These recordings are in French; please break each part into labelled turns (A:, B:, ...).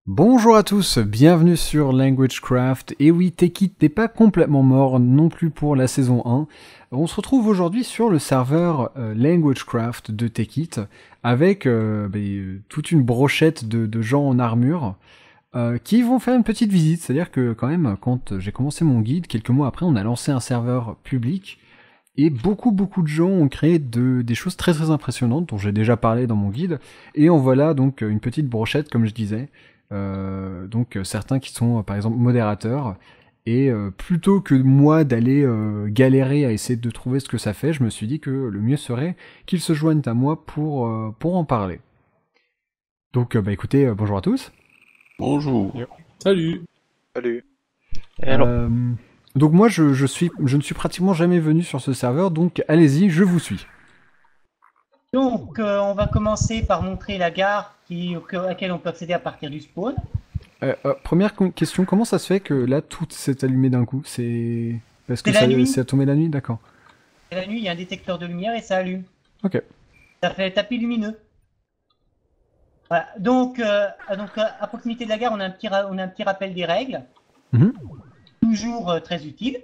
A: Bonjour à tous, bienvenue sur LanguageCraft. Et oui, Techit n'est pas complètement mort non plus pour la saison 1. On se retrouve aujourd'hui sur le serveur LanguageCraft de Techit avec toute une brochette de gens en armure qui vont faire une petite visite. C'est-à-dire que quand même, quand j'ai commencé mon guide, quelques mois après, on a lancé un serveur public et beaucoup de gens ont créé des choses très très impressionnantes dont j'ai déjà parlé dans mon guide. Et en voilà donc une petite brochette, comme je disais. Certains qui sont par exemple modérateurs, et plutôt que moi d'aller galérer à essayer de trouver ce que ça fait, je me suis dit que le mieux serait qu'ils se joignent à moi pour en parler. Donc écoutez, bonjour à tous.
B: Bonjour.
C: Yo.
B: Salut.
C: Salut.
B: Et alors,
A: Euh, donc moi je ne suis pratiquement jamais venu sur ce serveur, donc allez-y, je vous suis.
D: Donc, on va commencer par montrer la gare à laquelle on peut accéder à partir du spawn.
A: Première question, comment ça se fait que là tout s'est allumé d'un coup? C'est parce que
D: C'est la nuit.
A: c'est tombé la nuit, d'accord.
D: Et la nuit, il y a un détecteur de lumière et ça allume.
A: Ok.
D: Ça fait tapis lumineux. Voilà. Donc, à proximité de la gare, on a un petit rappel des règles,
A: Mhm.
D: toujours très utile.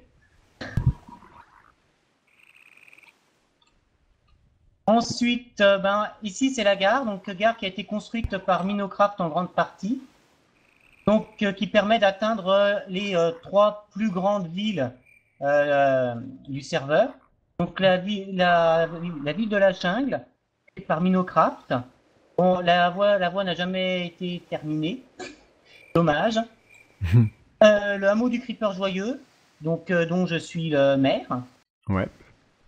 D: Ensuite, ici c'est la gare, donc gare qui a été construite par Minocraft en grande partie, donc qui permet d'atteindre les trois plus grandes villes du serveur. Donc la ville de la jungle, faite par Minocraft. Bon, la voie n'a jamais été terminée. Dommage. Le hameau du Creeper Joyeux, donc dont je suis le maire.
A: Ouais.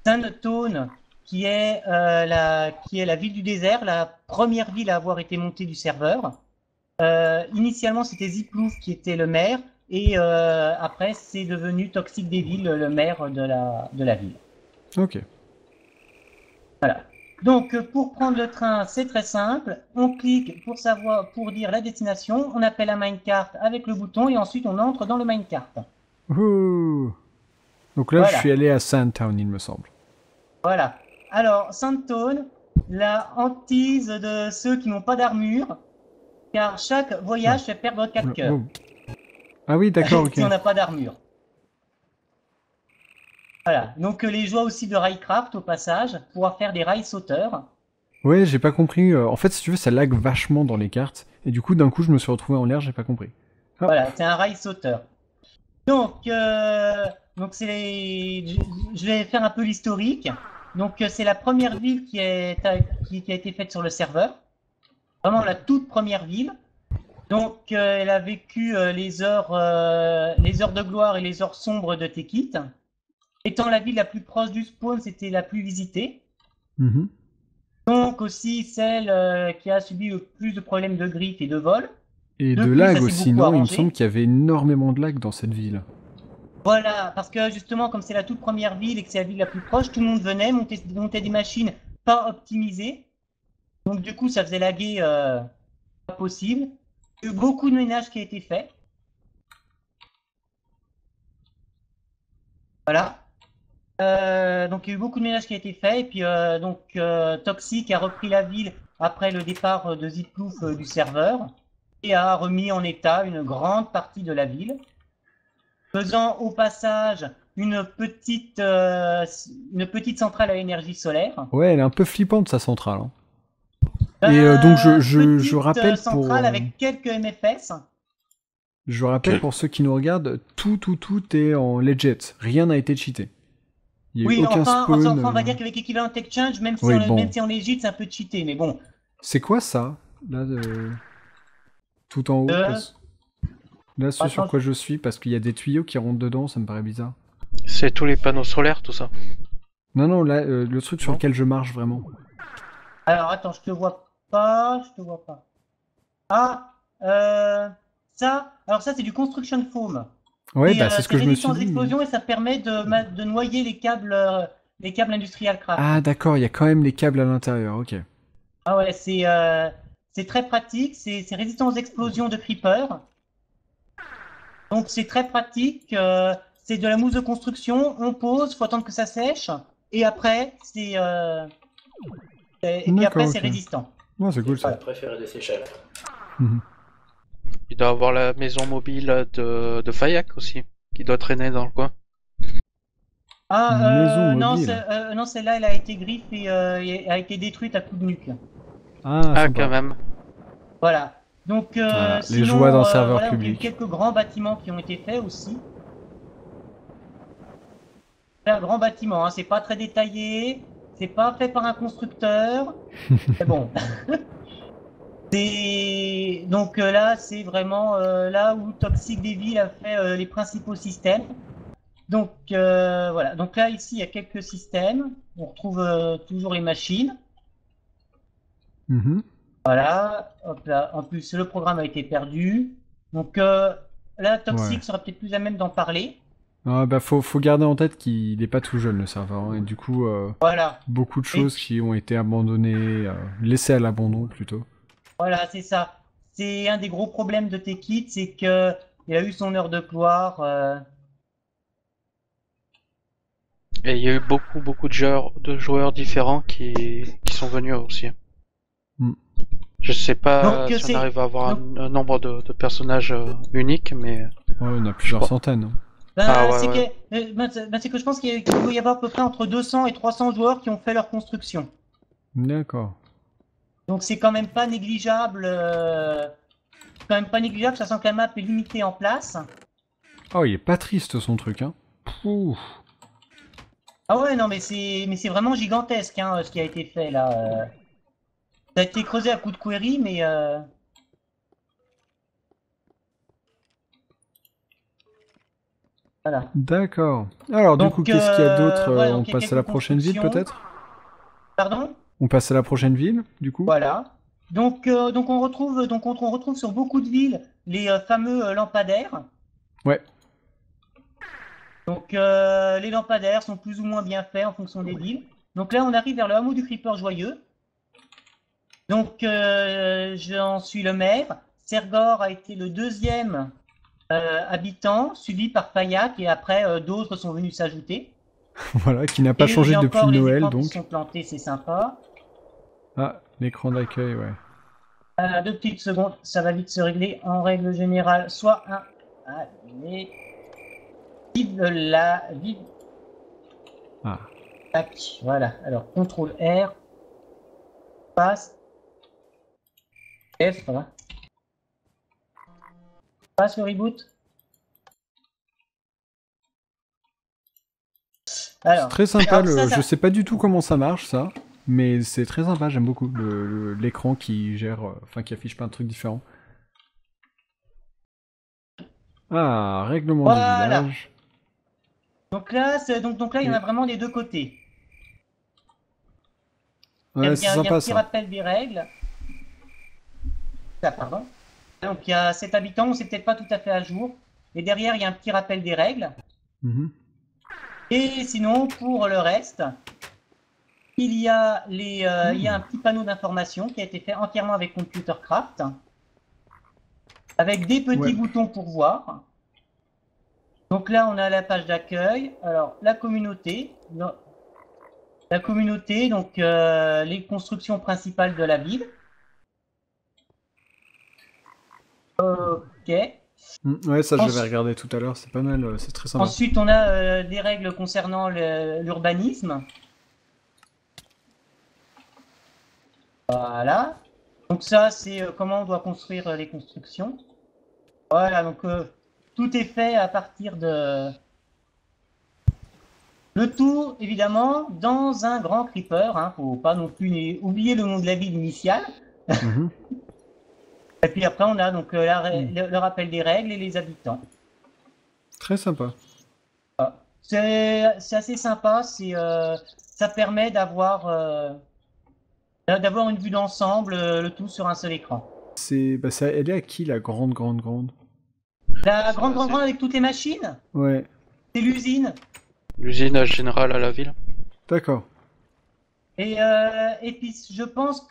D: Sandtone, qui est la ville du désert, la première ville à avoir été montée du serveur. Initialement, c'était Ziplouf qui était le maire, et après, c'est devenu Toxic Devil, le maire de la ville.
A: Ok.
D: Voilà. Donc, pour prendre le train, c'est très simple. On clique pour dire la destination, on appelle un minecart avec le bouton, et ensuite on entre dans le minecart.
A: Ouh. Donc là, je
D: Voilà.
A: suis allé à Sandtown, il me semble.
D: Voilà. Alors, Sandtone, la hantise de ceux qui n'ont pas d'armure, car chaque voyage fait perdre 4 cœurs
A: Oh. Ah oui, d'accord, ok.
D: si on n'a pas d'armure. Voilà. Donc, les joies aussi de Railcraft, au passage, pouvoir faire des rails sauteurs.
A: Ouais, j'ai pas compris. En fait, si tu veux, ça lag vachement dans les cartes. Et du coup, d'un coup, je me suis retrouvé en l'air, j'ai pas compris. Ah.
D: Voilà, c'est un rail sauteur. Donc je vais faire un peu l'historique. Donc, c'est la première ville qui a été faite sur le serveur. Vraiment la toute première ville. Donc, elle a vécu les heures de gloire et les heures sombres de Tekit. Étant la ville la plus proche du spawn, c'était la plus visitée.
A: Mhm.
D: Donc aussi celle qui a subi le plus de problèmes de griffes et de vol.
A: Et de
D: Depuis, ça
A: lag
D: s'est
A: aussi,
D: beaucoup
A: non? Il me
D: arrangé.
A: semble qu'il y avait énormément de lag dans cette ville.
D: Voilà, parce que justement, comme c'est la toute première ville et que c'est la ville la plus proche, tout le monde venait monter des machines pas optimisées. Donc du coup, ça faisait laguer pas possible. Il y a eu beaucoup de ménage qui a été fait. Voilà. Donc il y a eu beaucoup de ménage qui a été fait. Et puis Toxic a repris la ville après le départ de Ziplouf du serveur et a remis en état une grande partie de la ville, faisant au passage une petite centrale à énergie solaire.
A: Ouais, elle est un peu flippante, sa centrale, hein. Et donc, je rappelle
D: Centrale avec quelques MFS.
A: je rappelle pour ceux qui nous regardent, tout est en legit. Rien n'a été cheaté. Il y a eu
D: Oui,
A: aucun
D: enfin,
A: spawn.
D: on va dire qu'avec Equivalent Exchange, même si
A: Oui,
D: on,
A: bon.
D: même si on les gîte, c'est un peu cheaté, mais bon.
A: C'est quoi ça? Là, tout en haut. Là, ce sur
D: Attends,
A: quoi je suis, parce qu'il y a des tuyaux qui rentrent dedans, ça me paraît bizarre.
C: C'est tous les panneaux solaires, tout ça.
A: Non, non, là, le truc sur
C: Non.
A: lequel je marche vraiment.
D: Alors, attends, je te vois pas. Ah, alors ça, c'est du construction foam.
A: Ouais, bah c'est ce
D: C'est
A: que je me suis
D: résistant aux
A: dit.
D: explosions et ça permet de noyer les câbles Industrial Craft.
A: Ah, d'accord, il y a quand même les câbles à l'intérieur, ok.
D: Ah ouais, c'est très pratique, c'est résistant aux explosions de creepers. Donc c'est très pratique, c'est de la mousse de construction, on pose, faut attendre que ça sèche, et après et puis
A: D'accord,
D: après c'est
A: ok.
D: résistant.
A: Ouais, c'est cool ça.
D: Voilà.
B: préféré des séchelles.
A: Mhm.
C: Il doit avoir la maison mobile de Fayak aussi, qui doit traîner dans le coin.
A: Maison
D: Non,
A: mobile.
D: non, celle-là, elle a été griffe et a été détruite à coups de nuque.
A: Ah,
C: Ah,
A: sympa.
C: quand même.
D: Voilà. Donc,
A: Ah, les
D: sinon,
A: joies d'un serveur
D: voilà, donc, il y a eu
A: public.
D: quelques grands bâtiments qui ont été faits aussi. C'est un grand bâtiment, hein, c'est pas très détaillé, c'est pas fait par un constructeur. Mais bon. Donc là, c'est vraiment là où Toxic Devil a fait les principaux systèmes. Donc voilà. Donc là, ici, il y a quelques systèmes. On retrouve toujours les machines.
A: Mhm.
D: Voilà. Hop là. En plus, le programme a été perdu. Donc là, Toxic
A: Ouais.
D: sera peut-être plus à même d'en parler.
A: Ah, bah, faut garder en tête qu'il n'est pas tout jeune le serveur, hein, et du coup,
D: Voilà.
A: beaucoup de
D: Et
A: choses qui ont été abandonnées, laissées à l'abandon plutôt.
D: voilà, c'est ça. C'est un des gros problèmes de Tekit, c'est que il a eu son heure de gloire.
C: Et il y a eu beaucoup de joueurs différents qui sont venus aussi.
A: Mm.
C: Je sais pas
D: Donc
C: si on
D: c'est
C: arrive à avoir
D: donc
C: un nombre de personnages uniques, mais
A: Ouais, on a
C: je
A: plusieurs
C: crois.
A: centaines, hein.
C: Ah ouais,
D: c'est
C: ouais.
D: c'est que je pense qu'il doit y avoir à peu près entre 200 et 300 joueurs qui ont fait leur construction.
A: D'accord.
D: Donc c'est quand même pas négligeable. Quand même pas négligeable, sachant que la map est limitée en place.
A: Oh, il est pas triste son truc, hein. Ouh.
D: Ah ouais, non, mais c'est vraiment gigantesque hein, ce qui a été fait là. Ça a été creusé à coups de query, mais voilà.
A: D'accord. Alors, du coup,
D: Donc
A: qu'est-ce qu'il y a d'autre?
D: voilà,
A: On
D: donc il y a
A: passe à la
D: quelques
A: prochaine ville,
D: constructions.
A: peut-être?
D: Pardon?
A: On passe à la prochaine ville, du coup?
D: Voilà. Donc on retrouve sur beaucoup de villes les fameux lampadaires.
A: Ouais.
D: Donc les lampadaires sont plus ou moins bien faits en fonction des villes. Donc là on arrive vers le hameau du Creeper Joyeux. Donc j'en suis le maire. Sergor a été le deuxième habitant, suivi par Fayak et après d'autres sont venus s'ajouter.
A: Voilà, qui n'a pas
D: Et il
A: changé
D: y a
A: depuis
D: encore les
A: Noël,
D: écrans qui se
A: donc.
D: sont plantés, c'est sympa.
A: Ah, l'écran d'accueil, ouais.
D: 2 petites secondes, ça va vite se régler. En règle générale, soit un. Allez. Vive la. Vive.
A: Ah.
D: Tac. Voilà. Alors, CTRL R. Passe. F. Voilà. Passe le reboot.
A: C'est
D: Alors.
A: très sympa,
D: Alors, ça,
A: je sais pas du tout comment ça marche, ça. Mais c'est très sympa, j'aime beaucoup l'écran qui gère, enfin qui affiche plein de trucs différents. Ah, règlement du
D: Voilà.
A: village.
D: Donc là, il y en
A: Et-
D: a vraiment des deux côtés.
A: Ouais, c'est
D: Il y a un
A: sympa
D: petit
A: ça.
D: rappel des règles. Ah, pardon. Donc il y a 7 habitants, c'est peut-être pas tout à fait à jour. Et derrière, il y a un petit rappel des règles.
A: Mhm.
D: Et sinon, pour le reste, il y a un petit panneau d'information qui a été fait entièrement avec Computercraft, avec des petits
A: Ouais.
D: boutons pour voir. Donc là, on a la page d'accueil. Alors, la communauté. La communauté, donc les constructions principales de la ville. Ok.
A: Ouais, ça j'avais
D: Ensuite-
A: regardé tout à l'heure, c'est pas mal, c'est très sympa.
D: Ensuite, on a des règles concernant l'urbanisme. Voilà. Donc ça, c'est comment on doit construire les constructions. Voilà, donc tout est fait à partir de... Le tout, évidemment, dans un grand creeper. Hein, faut pas non plus oublier le nom de la ville initiale.
A: Mhm.
D: Et puis après, on a donc le rappel des règles et les habitants.
A: Très sympa.
D: C'est assez sympa. Ça permet d'avoir une vue d'ensemble, le tout sur un seul écran.
A: Elle est à qui la grande?
D: La
C: C'est-
D: grande avec toutes les machines,
A: Ouais,
D: c'est l'usine.
C: L'usine générale à la ville.
A: d'accord.
D: Et puis je pense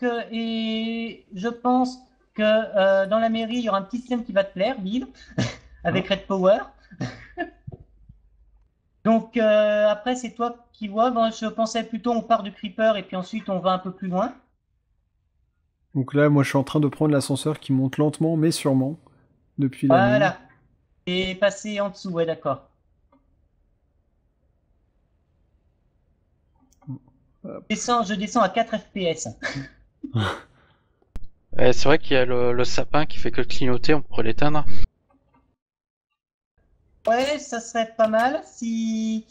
D: que dans la mairie, il y aura un petit système qui va te plaire, Bill, avec Red Power. Donc après, c'est toi qui vois. Bon, je pensais plutôt on part du creeper et puis ensuite on va un peu plus loin.
A: Donc là, moi je suis en train de prendre l'ascenseur qui monte lentement mais sûrement. depuis la mine.
D: Voilà. Et passer en dessous, ouais, d'accord. Je descends à 4 FPS.
C: C'est vrai qu'il y a le sapin qui fait que clignoter, on pourrait l'éteindre.
D: Ouais, ça serait pas mal si.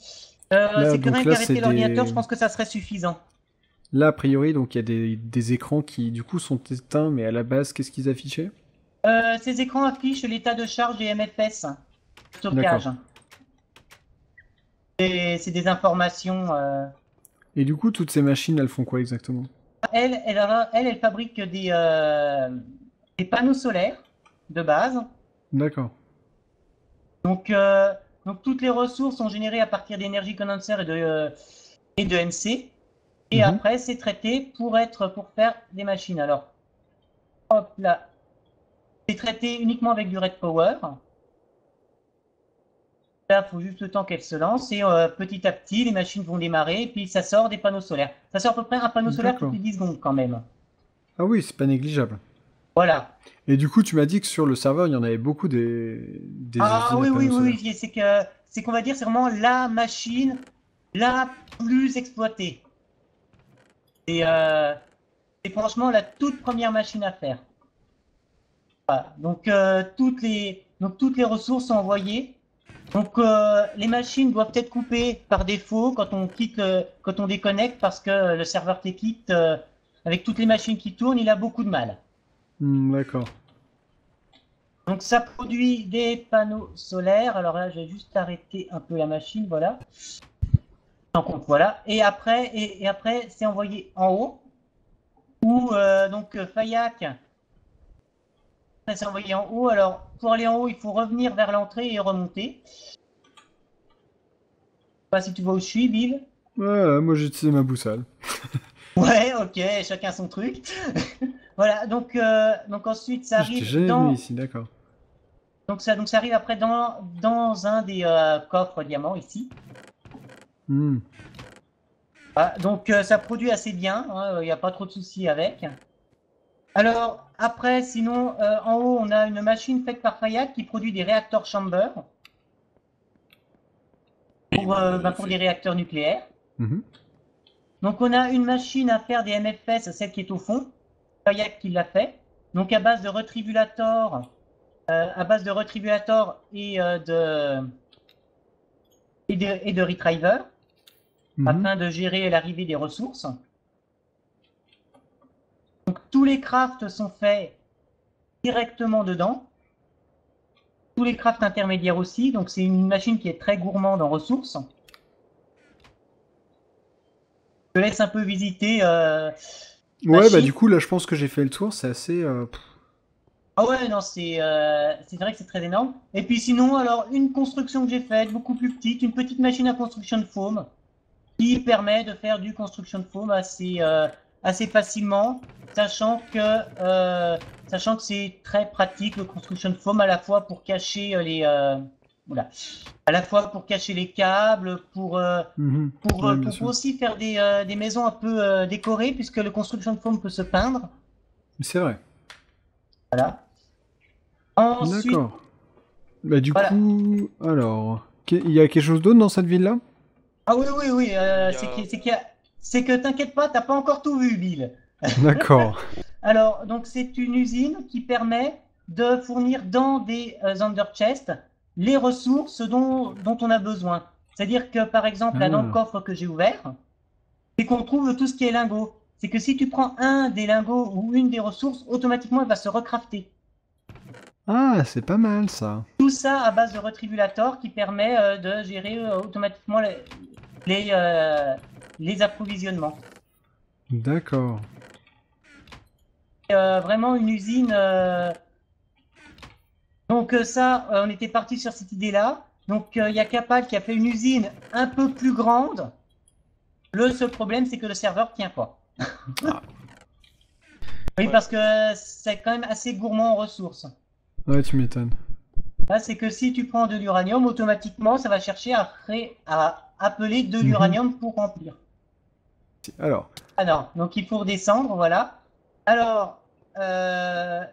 A: Là,
D: C'est que
A: donc
D: rien
A: là,
D: qu'arrêter
A: c'est
D: l'ordinateur,
A: des-
D: je pense que ça serait suffisant.
A: Là, a priori, donc il y a des écrans qui, du coup, sont éteints, mais à la base, qu'est-ce qu'ils affichaient?
D: Ces écrans affichent l'état de charge des MFS, stockage.
A: D'accord.
D: C'est des informations.
A: Et du coup, toutes ces machines, elles font quoi exactement?
D: Elle fabrique des panneaux solaires de base.
A: D'accord.
D: Donc toutes les ressources sont générées à partir d'énergie condenser et de NC. Et
A: Mhm.
D: après, c'est traité pour faire des machines. Alors, hop là, c'est traité uniquement avec du Red Power. Là, il faut juste le temps qu'elle se lance et petit à petit, les machines vont démarrer et puis ça sort des panneaux solaires. Ça sort à peu près un panneau solaire toutes
A: D'accord.
D: les 10 secondes quand même.
A: Ah oui, c'est pas négligeable.
D: Voilà.
A: Et du coup, tu m'as dit que sur le serveur, il y en avait beaucoup des
D: Ah
A: usines à
D: oui, oui,
A: panneaux solaires.
D: oui, oui, c'est qu'on va dire c'est vraiment la machine la plus exploitée. C'est franchement la toute première machine à faire. Voilà. Donc toutes les ressources sont envoyées. Donc les machines doivent être coupées par défaut quand on quand on déconnecte parce que le serveur Tekit, avec toutes les machines qui tournent, il a beaucoup de mal.
A: D'accord.
D: Donc ça produit des panneaux solaires. Alors là, je vais juste arrêter un peu la machine, voilà. Donc voilà. Et après c'est envoyé en haut où Fayac, c'est envoyé en haut. Alors pour aller en haut, il faut revenir vers l'entrée et remonter. Je sais pas si tu vois où je suis, Bill.
A: Ouais, moi j'ai utilisé ma boussole.
D: Ouais, ok, chacun son truc. Voilà, donc ensuite ça
A: Je t'ai
D: arrive
A: jamais venu ici, d'accord.
D: donc ça arrive après dans un des coffres diamants ici.
A: Hmm.
D: Ah, donc ça produit assez bien, il n'y a pas trop de soucis avec. Alors après, sinon, en haut, on a une machine faite par Fayad qui produit des réacteurs chamber pour des réacteurs nucléaires.
A: Mhm.
D: Donc on a une machine à faire des MFS, celle qui est au fond, Fayad qui l'a fait. Donc à base de retribulator, et de retriever,
A: Mhm.
D: afin de gérer l'arrivée des ressources. Donc tous les crafts sont faits directement dedans. Tous les crafts intermédiaires aussi. Donc c'est une machine qui est très gourmande en ressources. Je te laisse un peu visiter.
A: Ouais, bah
D: Machine.
A: du coup, là, je pense que j'ai fait le tour, c'est assez...
D: Ah ouais, non, c'est vrai que c'est très énorme. Et puis sinon, alors, une construction que j'ai faite, beaucoup plus petite, une petite machine à construction de foam, qui permet de faire du construction de foam assez facilement, sachant que c'est très pratique le construction de foam à la fois pour cacher à la fois pour cacher les câbles,
A: Mhm. Ouais, bien
D: pour
A: sûr.
D: aussi faire des maisons un peu décorées, puisque le construction de foam peut se peindre.
A: C'est vrai.
D: Voilà. Ensuite,
A: D'accord. Bah du
D: voilà.
A: coup, alors... Il y a quelque chose d'autre dans cette ville-là?
D: Ah oui, oui, oui,
C: Il y a-
D: c'est que t'inquiète pas, t'as pas encore tout vu, Bill.
A: D'accord.
D: Alors, donc c'est une usine qui permet de fournir dans des underchests les ressources dont on a besoin. C'est-à-dire que, par exemple, là, dans le
A: Ah.
D: coffre que j'ai ouvert, c'est qu'on trouve tout ce qui est lingot. C'est que si tu prends un des lingots ou une des ressources, automatiquement, elle va se recrafter.
A: Ah, c'est pas mal, ça.
D: Tout ça à base de retribulator qui permet de gérer automatiquement les approvisionnements.
A: D'accord.
D: Vraiment une usine. Donc on était parti sur cette idée-là. Donc il y a Capal qui a fait une usine un peu plus grande. Le seul problème, c'est que le serveur tient pas. Oui,
C: Ouais.
D: parce que c'est quand même assez gourmand en ressources.
A: Ouais, tu m'étonnes.
D: Là, c'est que si tu prends de l'uranium, automatiquement, ça va chercher à appeler de
A: Mhm.
D: l'uranium pour remplir.
A: Alors,
D: Alors, donc il faut redescendre, voilà. Alors,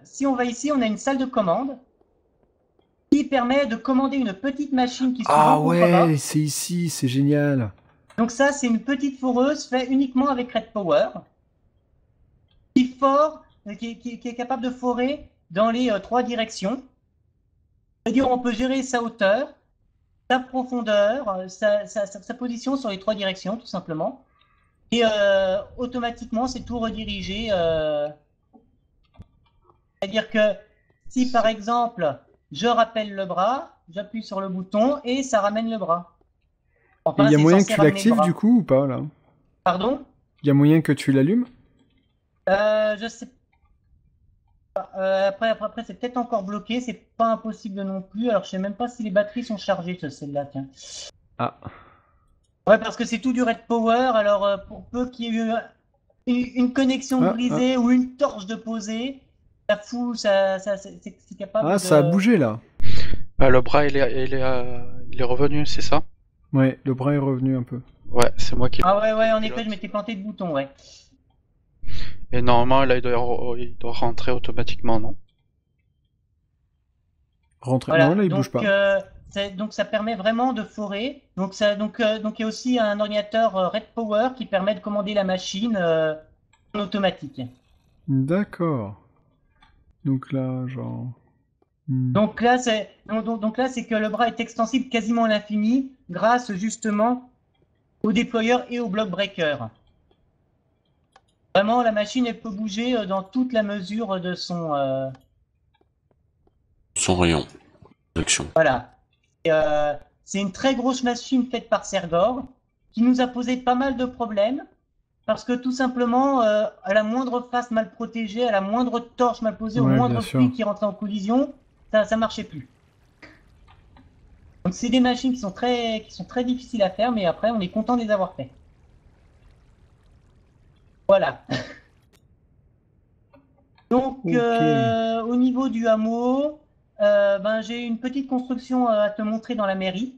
D: si on va ici, on a une salle de commande. qui permet de commander une petite machine qui se trouve
A: Ah
D: en contrebas.
A: ouais, c'est ici, c'est génial.
D: Donc ça, c'est une petite foreuse faite uniquement avec Red Power, qui est capable de forer dans les 3 directions. C'est-à-dire on peut gérer sa hauteur, sa profondeur, sa position sur les 3 directions, tout simplement. Et automatiquement, c'est tout redirigé. C'est-à-dire que si, par exemple, je rappelle le bras, j'appuie sur le bouton et ça ramène le bras.
A: Et
D: Enfin,
A: il y a
D: c'est
A: moyen que
D: censé
A: tu
D: ramener le
A: l'actives
D: bras.
A: du coup ou pas là?
D: Pardon?
A: Il y a moyen que tu l'allumes?
D: Je sais pas. Après c'est peut-être encore bloqué, c'est pas impossible non plus. Alors, je sais même pas si les batteries sont chargées sur celle-là, tiens.
A: Ah.
D: Ouais, parce que c'est tout du Red Power, alors pour peu qu'il y ait eu une connexion brisée ou une torche de poser, ça fout, c'est capable
A: Ah,
D: de...
A: ça a bougé là.
C: Le bras, il est revenu, c'est ça?
A: Ouais, le bras est revenu un peu.
C: Ouais, c'est moi qui.
D: Ah ouais, en effet, je m'étais planté de bouton, ouais.
C: Et normalement, là, il doit rentrer automatiquement, non?
A: Rentrer.
D: Voilà.
A: Non, là il
D: Donc,
A: bouge pas.
D: donc ça permet vraiment de forer. Donc il y a aussi un ordinateur Red Power qui permet de commander la machine en automatique.
A: D'accord. Donc là, genre.
D: Donc là, c'est que le bras est extensible quasiment à l'infini grâce justement au déployeur et au block breaker. Vraiment, la machine, elle peut bouger dans toute la mesure de son...
B: Son rayon d'action.
D: Voilà. C'est une très grosse machine faite par Sergor qui nous a posé pas mal de problèmes parce que tout simplement, à la moindre face mal protégée, à la moindre torche mal posée, au
A: Ouais,
D: moindre
A: bien sûr.
D: fil qui rentrait en collision, ça marchait plus. Donc c'est des machines qui sont très difficiles à faire, mais après on est content de les avoir fait. Voilà. Donc
A: Ok.
D: au niveau du hameau, j'ai une petite construction à te montrer dans la mairie.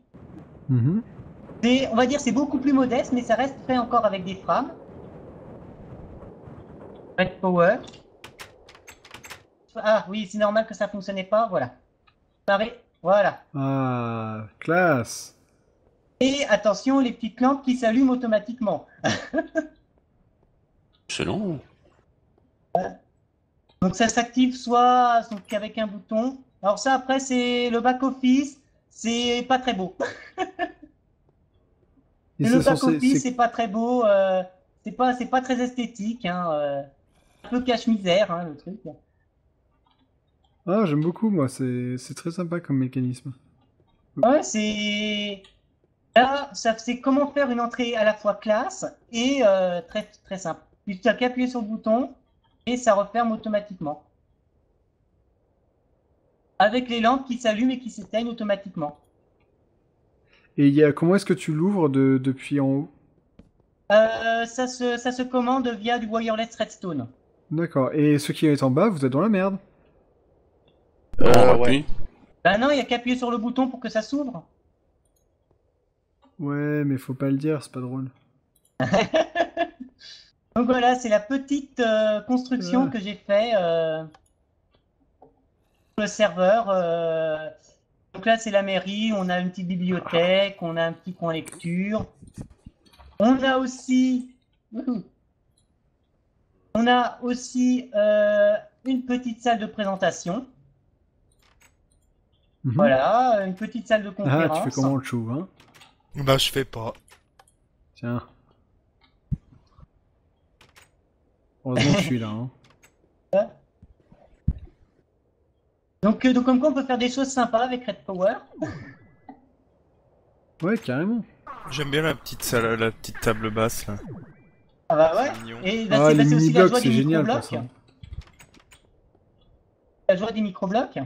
A: Mhm.
D: On va dire c'est beaucoup plus modeste, mais ça reste fait encore avec des frames. Red Power. Ah oui, c'est normal que ça fonctionnait pas, voilà. Voilà.
A: Ah, classe.
D: Et attention, les petites lampes qui s'allument automatiquement.
B: Excellent.
D: Donc ça s'active soit avec un bouton. Alors ça après c'est le back office, c'est pas très beau.
A: Et
D: Le
A: c'est
D: back
A: censé.
D: office c'est pas très beau, c'est pas très esthétique, hein, un peu cache-misère le truc.
A: Ah, j'aime beaucoup moi, c'est très sympa comme mécanisme.
D: Ouais, c'est là, c'est comment faire une entrée à la fois classe et très très simple. Tu n'as qu'à appuyer sur le bouton et ça referme automatiquement. Avec les lampes qui s'allument et qui s'éteignent automatiquement.
A: Et comment est-ce que tu l'ouvres depuis en haut?
D: Ça se commande via du wireless Redstone.
A: D'accord. Et ce qui est en bas, vous êtes dans la merde.
B: On
C: ouais.
B: appuie.
D: Ben non, il n'y a qu'à appuyer sur le bouton pour que ça s'ouvre.
A: Ouais, mais faut pas le dire, c'est pas drôle.
D: Donc voilà, c'est la petite construction
A: Ouais.
D: que j'ai fait sur le serveur. Donc là, c'est la mairie, on a une petite bibliothèque, on a un petit coin lecture. On a aussi une petite salle de présentation.
A: Mhm.
D: Voilà, une petite salle de conférence.
A: Ah, tu fais comment le chou, hein?
E: Bah, je fais pas.
A: Tiens. Heureusement que je suis là, hein.
D: Donc comme quoi on peut faire des choses sympas avec Red Power.
A: Ouais, carrément.
E: J'aime bien la petite salle, la petite table basse là.
D: Ah bah ouais.
E: C'est mignon.
D: Et
A: Ah, les
D: c'est aussi la
A: mini-blocs,
D: joie
A: c'est
D: des
A: génial pour
D: micro-blocs.
A: ça.
D: La joie des micro-blocs.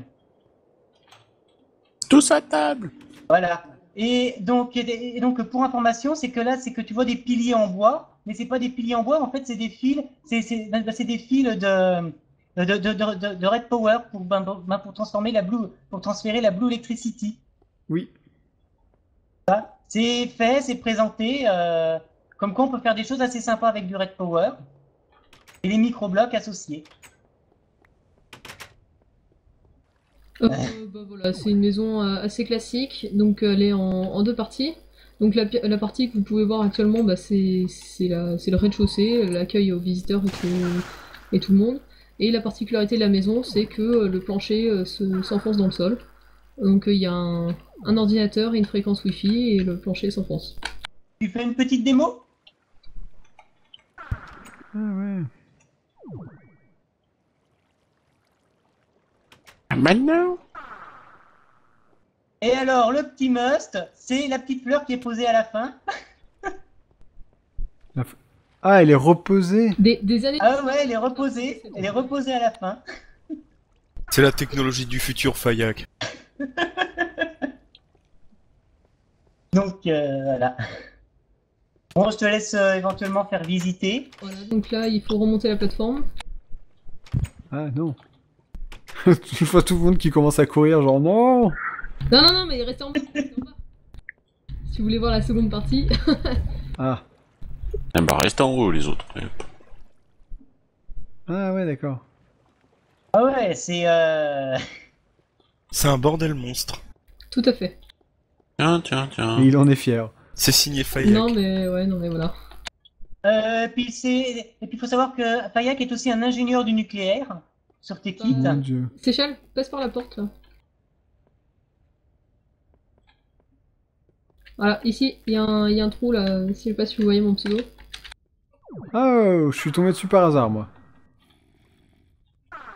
B: Tous à table.
D: Voilà. Et donc pour information, c'est que là, c'est que tu vois des piliers en bois, mais c'est pas des piliers en bois, en fait, c'est des fils, c'est des fils de Red Power pour transformer pour transférer la Blue Electricity.
A: Oui.
D: C'est fait, c'est présenté, comme quoi on peut faire des choses assez sympas avec du Red Power et les micro-blocs associés.
F: Voilà, c'est une maison assez classique, donc elle est en deux parties. Donc la partie que vous pouvez voir actuellement, c'est le rez-de-chaussée, l'accueil aux visiteurs et tout le monde. Et la particularité de la maison, c'est que le plancher s'enfonce dans le sol. Donc il y a un ordinateur et une fréquence Wi-Fi et le plancher s'enfonce.
D: Tu fais une petite démo?
A: Ah ouais.
B: Maintenant?
D: Et alors, le petit must, c'est la petite fleur qui est posée à la fin.
A: Ah, elle est reposée.
F: Des années.
D: Ah ouais, elle est reposée. Elle est reposée à la fin.
E: C'est la technologie du futur, Fayak.
D: Donc, voilà. Bon, je te laisse éventuellement faire visiter.
F: Voilà, donc là, il faut remonter la plateforme.
A: Ah non. Je vois tout le monde qui commence à courir, genre non.
F: Non, mais restez en bas. Si vous voulez voir la seconde partie.
A: Ah.
B: Eh bah reste en haut les autres.
A: Ah ouais, d'accord.
D: Ah ouais, c'est...
E: C'est un bordel monstre.
F: Tout à fait.
B: Tiens.
A: Et il en est fier.
E: C'est signé Fayak.
F: Non, mais voilà.
D: puis il faut savoir que Fayak est aussi un ingénieur du nucléaire sur Tekit.
A: Mon dieu.
F: Seychelles, passe par la porte là. Voilà, ici, il y a un trou là, je sais pas si vous voyez mon pseudo.
A: Oh, je suis tombé dessus par hasard, moi.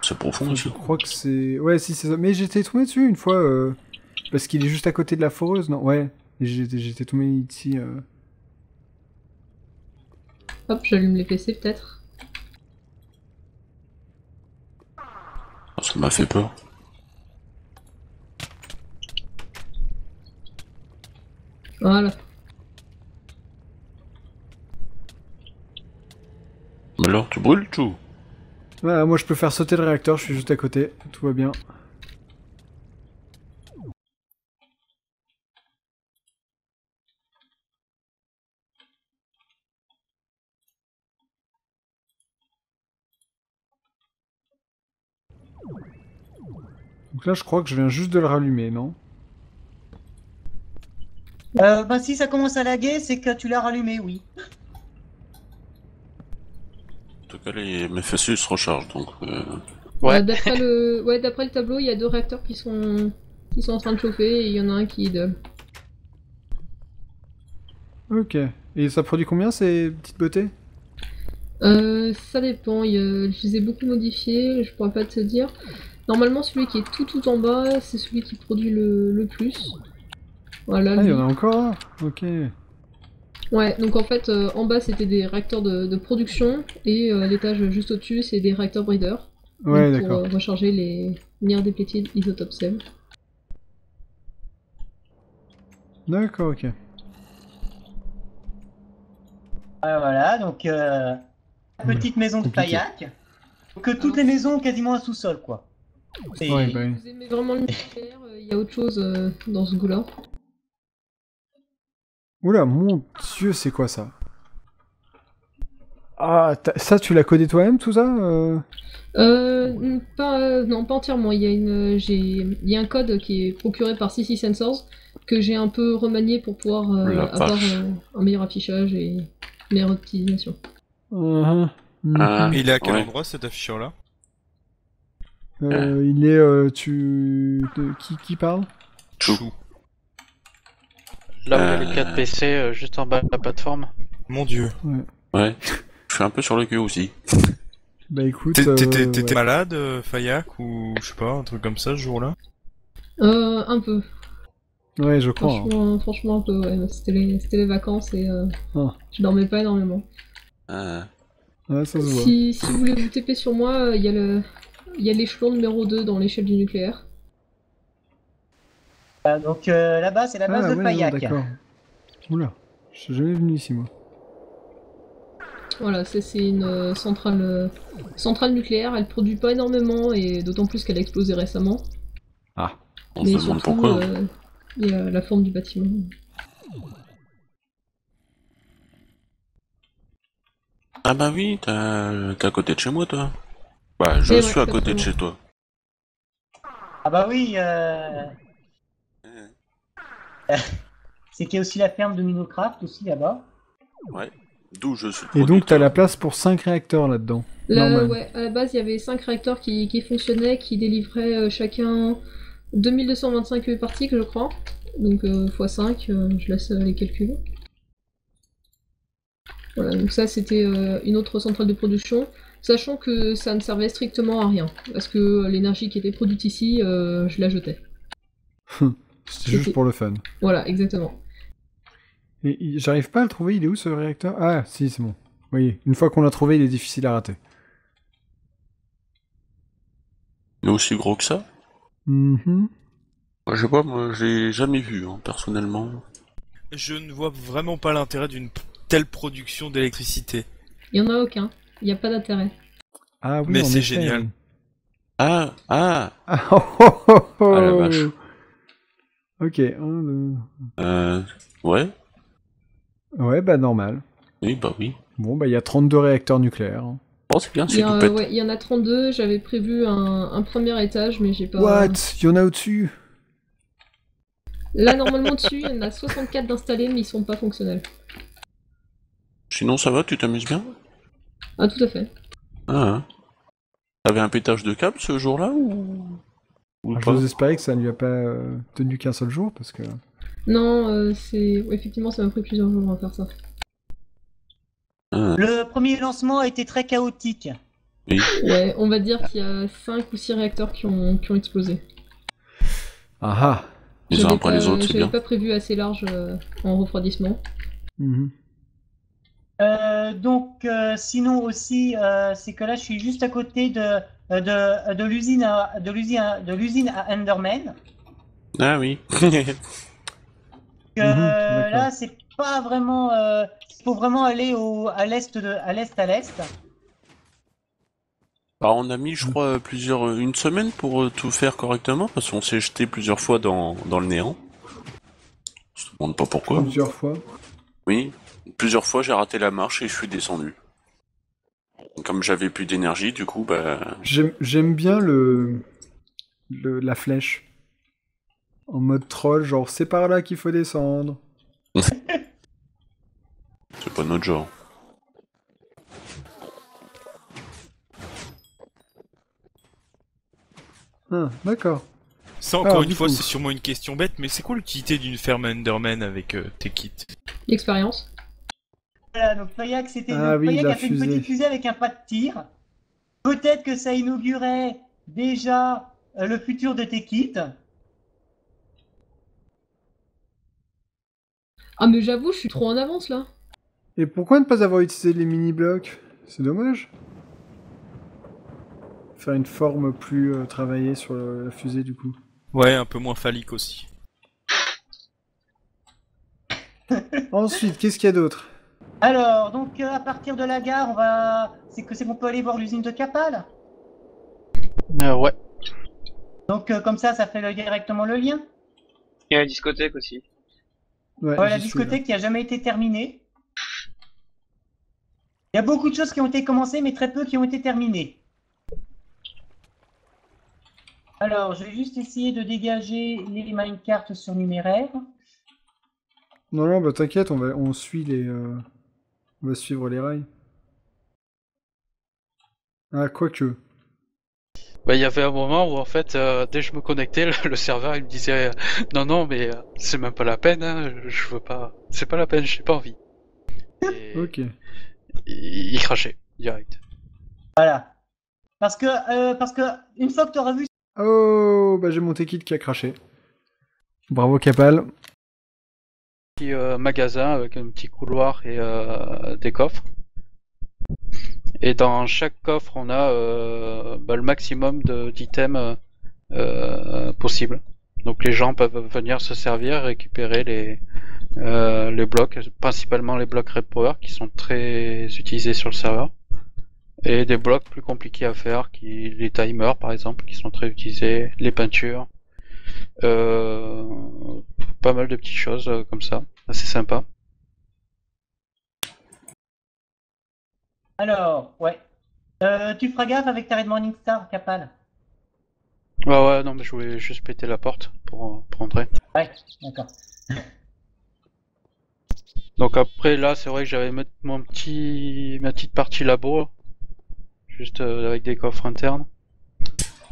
B: C'est profond
A: Je
B: aussi.
A: crois que c'est... Ouais, si, c'est ça. Mais j'étais tombé dessus une fois, parce qu'il est juste à côté de la foreuse, non? Ouais, et j'étais tombé ici.
F: Hop, j'allume les PC peut-être.
B: Ça m'a fait peur.
F: Voilà.
B: Mais alors tu brûles tout.
A: Ouais, moi je peux faire sauter le réacteur, je suis juste à côté, tout va bien. Donc là je crois que je viens juste de le rallumer, non?
D: Si ça commence à laguer, c'est que tu l'as rallumé, oui.
B: En tout cas mes fessiers se rechargent donc.
C: Ouais.
F: D'après le tableau, il y a deux réacteurs qui sont en train de chauffer et il y en a un qui idle.
A: Ok. Et ça produit combien ces petites beautés?
F: Ça dépend, je les ai beaucoup modifiés, je pourrais pas te dire. Normalement, celui qui est tout en bas, c'est celui qui produit le plus. Voilà,
A: Ah, il y
F: lui.
A: en a encore un? Ok.
F: Ouais, donc en fait, en bas, c'était des réacteurs de production, et l'étage juste au-dessus, c'est des réacteurs breeder.
A: Ouais,
F: Donc,
A: d'accord.
F: pour recharger les mire dépléted isotope cell.
A: D'accord, ok.
D: Voilà, donc petite maison de
A: Compliqué.
D: Fayak. Donc toutes les maisons ont quasiment un sous-sol, quoi. Et-
A: Ouais, bah oui.
F: Vous aimez vraiment le nucléaire, il y a autre chose dans ce goût-là.
A: Oula, mon dieu, c'est quoi ça? Ah, ça tu l'as codé toi-même tout ça?
F: Non, pas entièrement. Il y a un code qui est procuré par CC Sensors que j'ai un peu remanié pour pouvoir
B: La
F: avoir
B: vache.
F: un meilleur affichage et une meilleure optimisation.
A: Mhm.
B: Ah.
E: Et il est à quel
B: Ouais.
E: endroit cet afficheur-là?
A: Il est... Qui parle?
B: Chou.
C: Là où il y a les 4 PC, juste en bas de la plateforme.
E: Mon dieu.
B: Ouais. Je suis un peu sur le cul aussi.
A: Bah écoute...
E: T'étais
A: ouais.
E: malade, Fayak, ou je sais pas, un truc comme ça ce jour-là?
F: Un peu.
A: Ouais, je crois. Hein.
F: Franchement un peu, ouais. C'était les vacances et
A: Ah.
F: je dormais pas énormément.
A: Ouais, ça se voit.
F: Si vous voulez vous TP sur moi, il y a l'échelon numéro 2 dans l'échelle du nucléaire.
D: donc là-bas, c'est la base
A: Ah,
D: de
A: ouais, non,
D: Fayak.
A: d'accord. Oula, je suis jamais venu ici, moi.
F: Voilà, c'est une centrale nucléaire, elle produit pas énormément et d'autant plus qu'elle a explosé récemment.
A: Ah.
B: On se
F: Mais
B: demande
F: surtout,
B: pourquoi.
F: il y a la forme du bâtiment.
B: Ah bah oui, t'es à côté de chez moi toi. Bah je
F: Et
B: suis
F: ouais,
B: à côté de
F: exactement.
B: chez toi.
D: Ah bah oui,
B: Euh,
D: c'est qu'il y a aussi la ferme de Minocraft aussi là-bas.
B: Ouais. D'où je suis
A: Et donc, t'as la
B: producteur.
A: place pour 5 réacteurs là-dedans.
F: Là,
A: Normal.
F: ouais, à la base, il y avait 5 réacteurs qui fonctionnaient, qui délivraient chacun 2225 particles, je crois. Donc, x5, je laisse les calculs. Voilà, donc ça, c'était une autre centrale de production, sachant que ça ne servait strictement à rien, parce que l'énergie qui était produite ici, je la jetais.
A: C'était juste pour le fun.
F: Voilà, exactement.
A: Et j'arrive pas à le trouver, il est où ce réacteur? Ah, si, c'est bon. Oui, une fois qu'on l'a trouvé, il est difficile à rater.
B: Il est aussi gros que ça?
A: Mhm.
B: Je sais pas, moi, j'ai jamais vu, hein, personnellement.
E: Je ne vois vraiment pas l'intérêt d'une telle production d'électricité.
F: Il n'y en a aucun, il n'y a pas d'intérêt.
A: Ah oui,
E: Mais
A: en
E: c'est
A: effet,
E: génial.
A: oui.
B: Ah!
A: Ah, oh, oh, oh, oh.
B: Ah, la vache.
A: Ok.
B: Ouais?
A: Ouais, bah normal.
B: Oui, bah oui.
A: Bon, bah il y a 32 réacteurs nucléaires. Hein.
B: Oh, c'est bien,
F: Il y,
B: c'est
F: a,
B: tout pète.
F: ouais, il y en a 32, j'avais prévu un premier étage, mais j'ai pas...
A: What? Il y en a au-dessus?
F: Là, normalement, dessus, il y en a 64 d'installés, mais ils sont pas fonctionnels.
B: Sinon, ça va, tu t'amuses bien?
F: Ah, tout à fait.
B: Ah, hein. T'avais un pétage de câble ce jour-là ou pas?
A: J'ose espérer que ça ne lui a pas tenu qu'un seul jour, parce que...
F: Non, effectivement, ça m'a pris plusieurs jours à faire ça.
B: Ah,
D: Le premier lancement a été très chaotique.
B: oui.
F: Ouais, on va dire qu'il y a 5 ou 6 réacteurs qui ont explosé.
A: Ah ah.
B: Les uns après les autres, c'est
F: J'avais
B: bien.
F: pas prévu assez large en refroidissement.
A: Mhm.
D: Sinon aussi, c'est que là, je suis juste à côté de l'usine à Enderman.
B: Ah oui.
A: D'accord.
D: Là, c'est pas vraiment. Il faut vraiment aller à l'est à l'est.
B: Bah, on a mis, je crois, une semaine pour tout faire correctement, parce qu'on s'est jeté plusieurs fois dans le néant. Je te demande pas pourquoi.
A: Plusieurs fois.
B: Oui, plusieurs fois j'ai raté la marche et je suis descendu. Comme j'avais plus d'énergie, du coup, bah...
A: J'aime bien la flèche. En mode troll, genre c'est par là qu'il faut descendre.
B: c'est pas notre genre.
A: Ah, d'accord.
E: Ça, encore
A: Alors,
E: une
A: du
E: fois,
A: coup.
E: c'est sûrement une question bête, mais c'est quoi l'utilité d'une ferme Enderman avec tes kits?
F: L'expérience.
D: Voilà, donc Payak,
A: Ah oui, la
D: a fait une
A: fusée.
D: petite fusée avec un pas de tir. Peut-être que ça inaugurait déjà le futur de tes kits.
F: Ah, mais j'avoue, je suis trop en avance là.
A: Et pourquoi ne pas avoir utilisé les mini-blocs? C'est dommage. Faire une forme plus travaillée sur la fusée du coup.
E: Ouais, un peu moins phallique aussi.
A: Ensuite, qu'est-ce qu'il y a d'autre?
D: Alors, donc à partir de la gare, c'est qu'on peut aller voir l'usine de Capal.
C: Ouais.
D: Donc comme ça fait directement le lien.
C: Il y a la discothèque aussi.
A: Ouais,
D: La
A: j'y suis, là.
D: discothèque qui a jamais été terminée. Il y a beaucoup de choses qui ont été commencées, mais très peu qui ont été terminées. Alors, je vais juste essayer de dégager les minecarts surnuméraires.
A: Non, non, bah t'inquiète, on suit on va suivre les rails. Ah, quoique.
C: Bah, il y avait un moment où en fait, dès que je me connectais, le serveur il me disait non mais c'est même pas la peine, hein, je veux pas, c'est pas la peine, j'ai pas envie. Et
A: Ok.
C: il crachait direct.
D: Voilà. Parce que une fois que tu auras vu
A: Oh, bah j'ai mon kit qui a craché. Bravo Capal.
C: Petit magasin avec un petit couloir et des coffres. Et dans chaque coffre, on a le maximum d'items possibles. Donc les gens peuvent venir se servir, récupérer les blocs, principalement les blocs Red Power qui sont très utilisés sur le serveur. Et des blocs plus compliqués à faire, les timers par exemple, qui sont très utilisés, les peintures. Pas mal de petites choses comme ça, assez sympa.
D: Alors, ouais. Tu feras gaffe avec ta Red Morning Star, Capal.
C: Ouais, non, mais je voulais juste péter la porte pour entrer.
D: Ouais, d'accord.
C: Donc après, là, c'est vrai que j'avais ma petite partie labo, juste avec des coffres internes.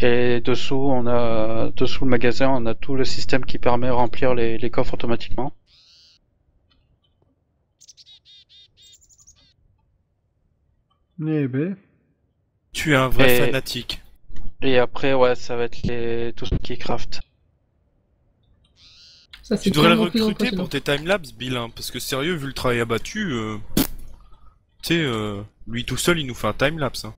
C: Et dessous le magasin, on a tout le système qui permet de remplir les coffres automatiquement.
A: Eh ben.
E: Tu es un vrai
C: Et-
E: fanatique.
C: Et après, ouais, ça va être tout ce qui est craft.
F: Ça,
E: Tu
F: c'est
E: devrais le
F: clairement plus
E: recruter
F: impressionnant.
E: pour tes timelapses, Bill, hein, parce que sérieux, vu le travail abattu, tu sais, lui tout seul, il nous fait un timelapse. Hein.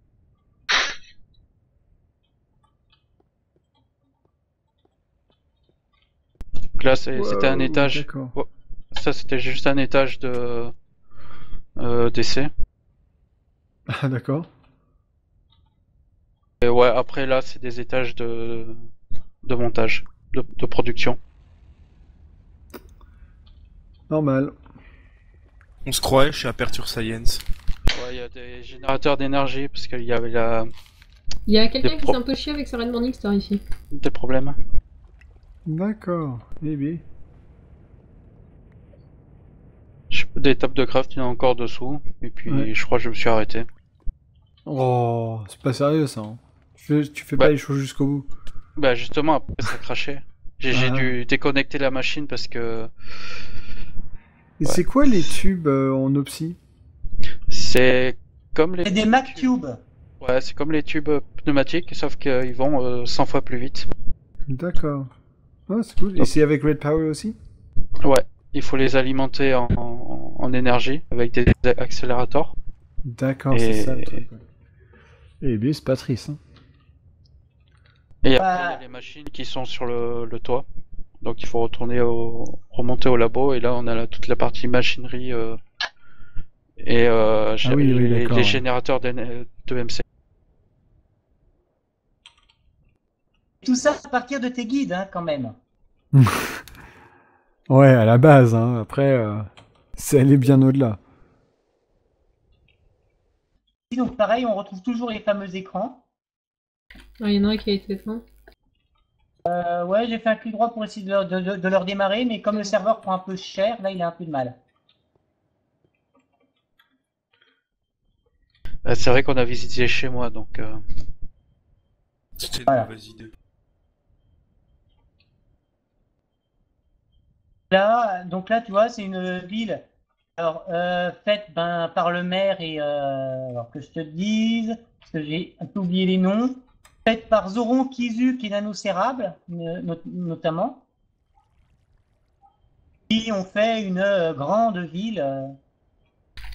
C: Donc là, c'était un
A: Wow,
C: étage.
A: D'accord.
C: Oh, ça, c'était juste un étage de d'essai.
A: Ah, d'accord.
C: Et ouais, après là, c'est des étages de montage, de production.
A: Normal.
E: On se croirait chez Aperture Science.
C: Ouais, il y a des générateurs d'énergie parce qu'il y avait
F: Il y a quelqu'un
C: Des
F: qui
C: pro-
F: s'est un peu chié avec sa Red Morning Star ici.
C: des problèmes.
A: D'accord. Eh bien.
C: Des tables de craft, il y en a encore dessous. Et puis,
A: Ouais.
C: je crois que je me suis arrêté.
A: Oh, c'est pas sérieux ça. Hein. Tu fais
C: Bah.
A: pas les choses jusqu'au bout.
C: Bah justement, après ça crachait. J'ai
A: Ah.
C: dû déconnecter la machine parce que
A: Et
C: Ouais.
A: c'est quoi les tubes en opsie?
C: c'est comme les
D: C'est des Mac Tubes.
C: ouais, c'est comme les tubes pneumatiques, sauf qu'ils vont 100 fois plus vite.
A: D'accord. Ah, c'est cool. Et
C: Donc-
A: c'est avec Red Power aussi?
C: Ouais, il faut les alimenter en énergie avec des accélérateurs.
A: D'accord,
C: Et-
A: c'est ça le truc. Ouais. Eh bien, c'est pas triste. Hein.
C: Et
D: Bah.
C: après, il y a les machines qui sont sur le toit. Donc il faut remonter au labo et là on a toute la partie machinerie et
A: oui, d'accord,
C: les
A: ouais.
C: générateurs de MC.
D: Tout ça à partir de tes guides, hein, quand même.
A: Ouais, à la base. Hein. Après, c'est aller bien au-delà.
D: Et donc pareil, on retrouve toujours les fameux écrans.
F: Ah, il y en a un qui a été éteint.
D: Ouais, j'ai fait un clic droit pour essayer de leur démarrer, mais comme le serveur prend un peu cher, là il a un peu de mal.
C: C'est vrai qu'on a visité chez moi donc
E: C'était une
D: Voilà.
E: mauvaise idée.
D: Là, donc là, tu vois, c'est une ville alors, faite par le maire et alors que je te dise, parce que j'ai un peu oublié les noms, faite par Zoron Kizu qui est nanocérable, notamment. Qui ont fait une grande ville.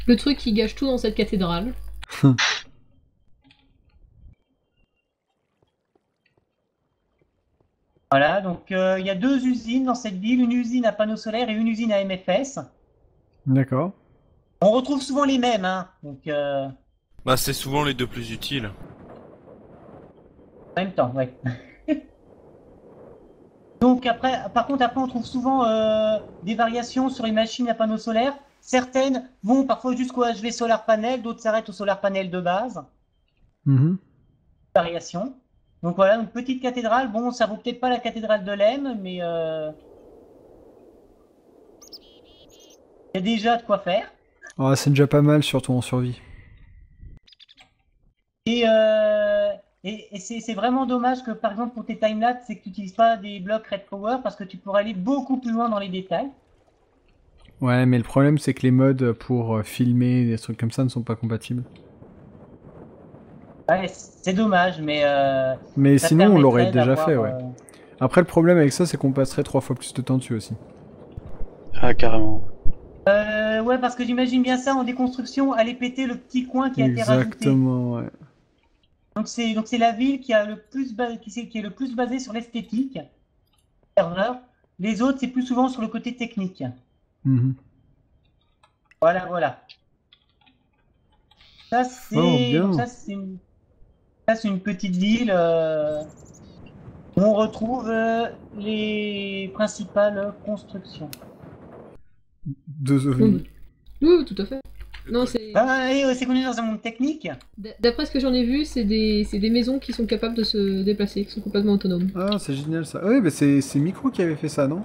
F: Le truc qui gâche tout dans cette cathédrale.
D: Voilà, donc il y a deux usines dans cette ville, une usine à panneaux solaires et une usine à MFS.
A: D'accord.
D: On retrouve souvent les mêmes, hein. Donc
E: Bah, c'est souvent les deux plus utiles.
D: en même temps, ouais. Donc après, par contre, après on trouve souvent des variations sur les machines à panneaux solaires. Certaines vont parfois jusqu'au HV Solar Panel, d'autres s'arrêtent au Solar Panel de base.
A: Mhm.
D: Variation. Donc voilà, une petite cathédrale. Bon, ça vaut peut-être pas la cathédrale de Lem, mais il y a déjà de quoi faire.
A: Ah, c'est déjà pas mal, surtout en survie.
D: Et c'est vraiment dommage que, par exemple, pour tes timelapses, c'est que tu n'utilises pas des blocs Red Power parce que tu pourrais aller beaucoup plus loin dans les détails.
A: Ouais, mais le problème, c'est que les modes pour filmer des trucs comme ça ne sont pas compatibles.
D: Ouais, c'est dommage, mais
A: Mais
D: ça
A: sinon, on l'aurait
D: permettrait
A: déjà
D: d'avoir,
A: fait, ouais. Après, le problème avec ça, c'est qu'on passerait 3 fois plus de temps dessus aussi.
C: ah carrément.
D: ouais, parce que j'imagine bien ça en déconstruction, aller péter le petit coin qui a été rajouté.
A: Exactement, ouais.
D: Donc c'est la ville qui a le plus qui est le plus basée sur l'esthétique. Serveur. Les autres, c'est plus souvent sur le côté technique.
A: Mhm.
D: Voilà, voilà. Ça c'est
A: Oh, bien.
D: donc ça c'est une petite ville où on retrouve les principales constructions.
A: Deux ovnis.
F: Oui, tout à fait. Non, c'est.
D: Ah, c'est qu'on est dans un monde technique.
F: D'après ce que j'en ai vu, c'est des maisons qui sont capables de se déplacer, qui sont complètement autonomes.
A: Ah, c'est génial ça. Oui, bah c'est Micro qui avait fait ça, non?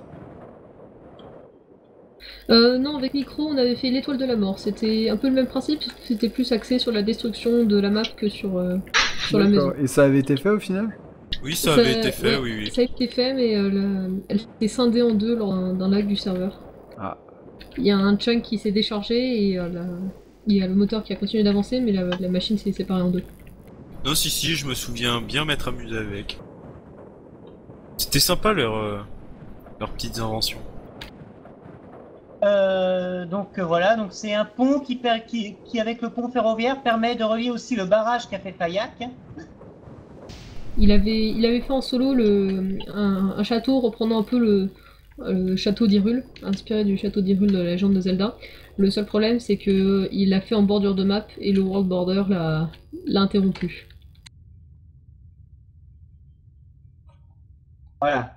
F: Non, avec Micro, on avait fait l'étoile de la mort. C'était un peu le même principe, c'était plus axé sur la destruction de la map que sur la maison.
A: Et ça avait été fait au final?
E: Oui, ça avait été fait,
F: ouais,
E: oui, oui.
F: Ça a été fait, mais elle s'est scindée en deux lors d'un lag du serveur.
A: Ah.
F: Il y a un chunk qui s'est déchargé et il y a le moteur qui a continué d'avancer, mais la machine s'est séparée en deux.
E: Non, si, je me souviens bien m'être amusé avec. C'était sympa leurs petites inventions.
D: Donc voilà, donc c'est un pont qui avec le pont ferroviaire permet de relier aussi le barrage qu'a fait Payac.
F: Il avait fait en solo un château reprenant un peu le château d'Hyrule, inspiré du château d'Hyrule de la légende de Zelda. Le seul problème, c'est que il l'a fait en bordure de map et le World Border l'a interrompu.
D: Voilà.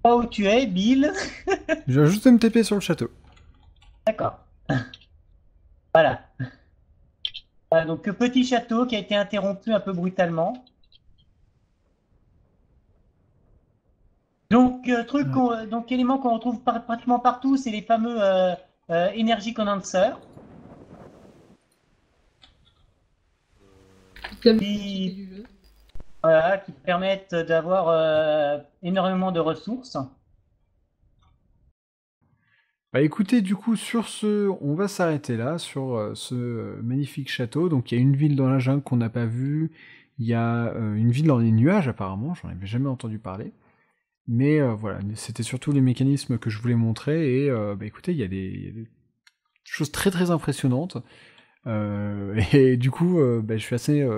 D: Pas où tu es, Bill.
A: Je vais juste me TP sur le château.
D: D'accord. Voilà. Voilà, donc petit château qui a été interrompu un peu brutalement. Donc donc éléments qu'on retrouve pratiquement partout, c'est les fameux Energy Condenser. Voilà, qui permettent d'avoir énormément de ressources.
A: Bah écoutez, du coup, sur ce, on va s'arrêter là, sur ce magnifique château. Donc il y a une ville dans la jungle qu'on n'a pas vue, il y a une ville dans les nuages apparemment, j'en avais jamais entendu parler. Mais voilà, c'était surtout les mécanismes que je voulais montrer, et bah écoutez, il y a des choses très très impressionnantes. Et du coup, bah, je suis assez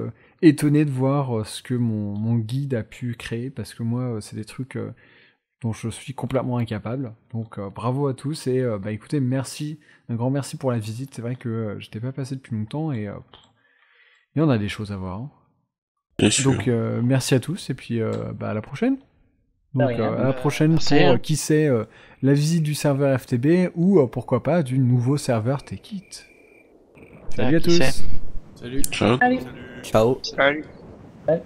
A: étonné de voir ce que mon guide a pu créer, parce que moi, c'est des trucs dont je suis complètement incapable. Donc bravo à tous, et bah écoutez, merci, un grand merci pour la visite. C'est vrai que j'étais pas passé depuis longtemps, et il y en a des choses à voir. Hein.
B: Bien sûr.
A: Donc merci à tous, et puis bah, à la prochaine. Donc
D: rien.
A: à la prochaine
C: Merci,
A: pour,
C: hein.
A: qui sait, la visite du serveur FTB, ou pourquoi pas du nouveau serveur Tekit. Salut à
C: qui
A: tous.
C: sait.
E: Salut.
B: Ciao.
D: Allez.
G: Ciao.
C: Salut.
D: Ouais.